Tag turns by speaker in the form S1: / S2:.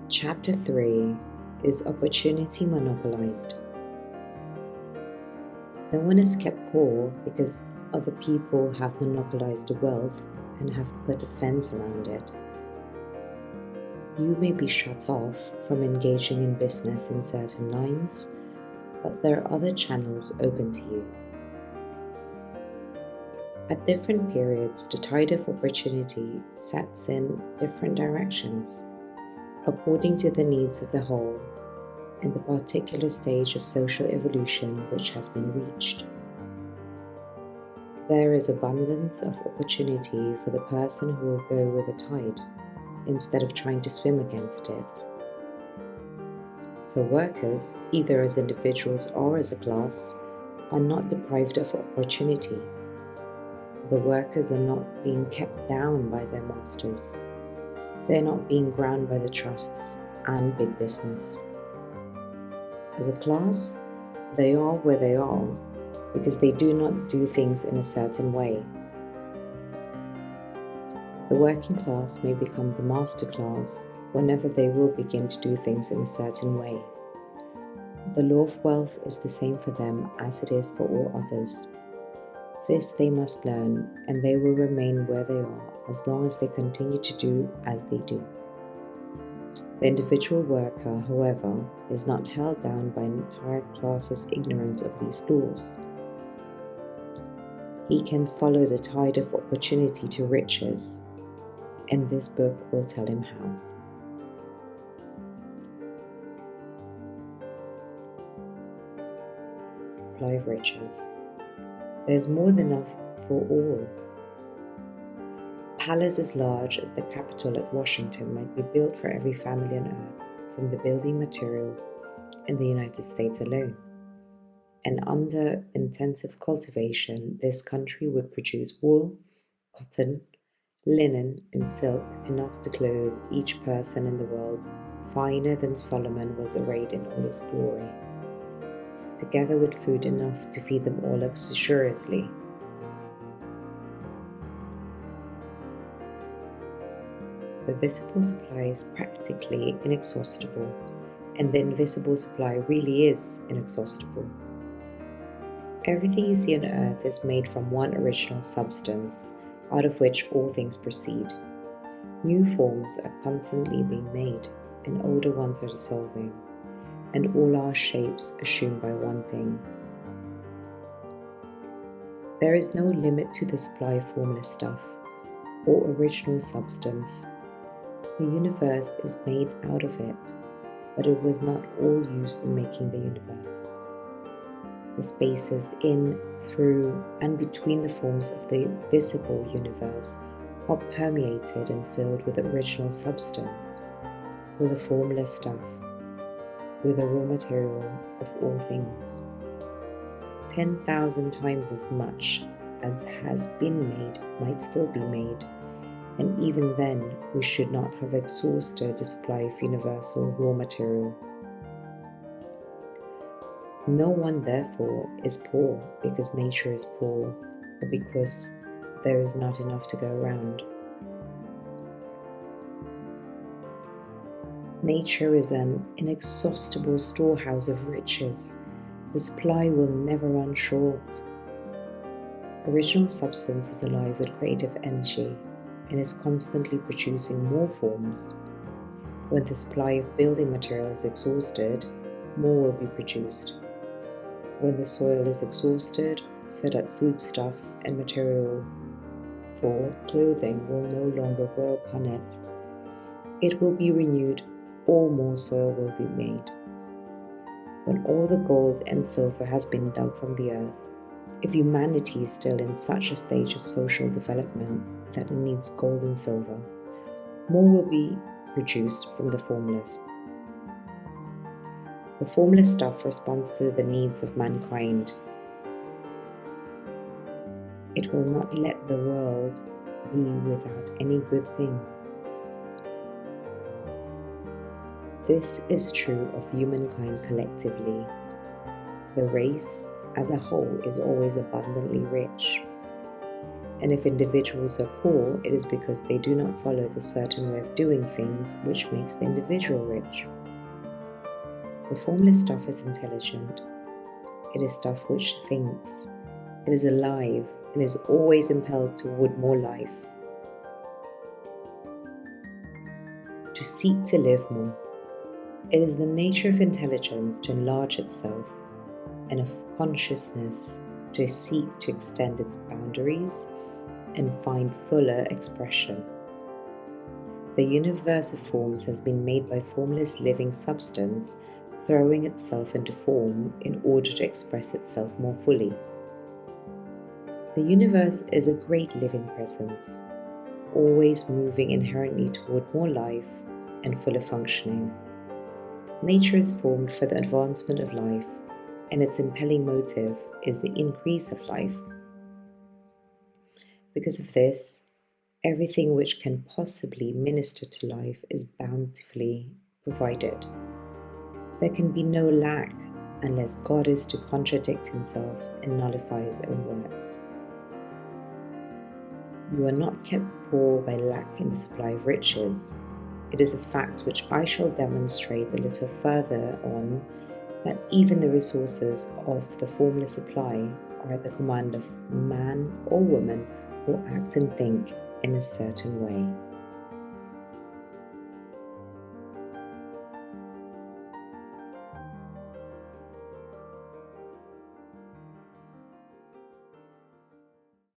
S1: Chapter 3 is Opportunity Monopolized. No one is kept poor because other people have monopolized the wealth and have put a fence around it. You may be shut off from engaging in business in certain lines, but there are other channels open to you. At different periods, the tide of opportunity sets in different directions, according to the needs of the whole and the particular stage of social evolution which has been reached. There is abundance of opportunity for the person who will go with the tide, instead of trying to swim against it. So workers, either as individuals or as a class, are not deprived of opportunity. The workers are not being kept down by their masters. They're not being ground by the trusts and big business. As a class, they are where they are because they do not do things in a certain way. The working class may become the master class whenever they will begin to do things in a certain way. The law of wealth is the same for them as it is for all others. This they must learn, and they will remain where they are as long as they continue to do as they do. The individual worker, however, is not held down by an entire class's ignorance of these laws. He can follow the tide of opportunity to riches, and this book will tell him how. Supply of riches. There's more than enough for all. A palace as large as the Capitol at Washington might be built for every family on earth from the building material in the United States alone. And under intensive cultivation, this country would produce wool, cotton, linen, and silk enough to clothe each person in the world finer than Solomon was arrayed in all his glory, together with food enough to feed them all luxuriously. The visible supply is practically inexhaustible, and the invisible supply really is inexhaustible. Everything you see on earth is made from one original substance, out of which all things proceed. New forms are constantly being made, and older ones are dissolving, and all our shapes assumed by one thing. There is no limit to the supply of formless stuff, or original substance. The universe is made out of it, but it was not all used in making the universe. The spaces in, through, and between the forms of the visible universe are permeated and filled with original substance, with the formless stuff, with the raw material of all things. 10,000 times as much as has been made might still be made, and even then we should not have exhausted the supply of universal raw material. No one therefore is poor because nature is poor, or because there is not enough to go around. Nature is an inexhaustible storehouse of riches. The supply will never run short. Original substance is alive with creative energy and is constantly producing more forms. When the supply of building material is exhausted, more will be produced. When the soil is exhausted, so that foodstuffs and material for clothing will no longer grow upon it, it will be renewed, or more soil will be made. When all the gold and silver has been dug from the earth, if humanity is still in such a stage of social development that it needs gold and silver, more will be produced from the formless. The formless stuff responds to the needs of mankind. It will not let the world be without any good thing. This is true of humankind collectively. The race as a whole is always abundantly rich. And if individuals are poor, it is because they do not follow the certain way of doing things which makes the individual rich. The formless stuff is intelligent. It is stuff which thinks. It is alive and is always impelled toward more life. To seek to live more. It is the nature of intelligence to enlarge itself, and of consciousness to seek to extend its boundaries and find fuller expression. The universe of forms has been made by formless living substance throwing itself into form in order to express itself more fully. The universe is a great living presence, always moving inherently toward more life and fuller functioning. Nature is formed for the advancement of life, and its impelling motive is the increase of life. Because of this, everything which can possibly minister to life is bountifully provided. There can be no lack unless God is to contradict himself and nullify his own words. You are not kept poor by lack in the supply of riches. It is a fact which I shall demonstrate a little further on, that even the resources of the formless supply are at the command of man or woman who act and think in a certain way.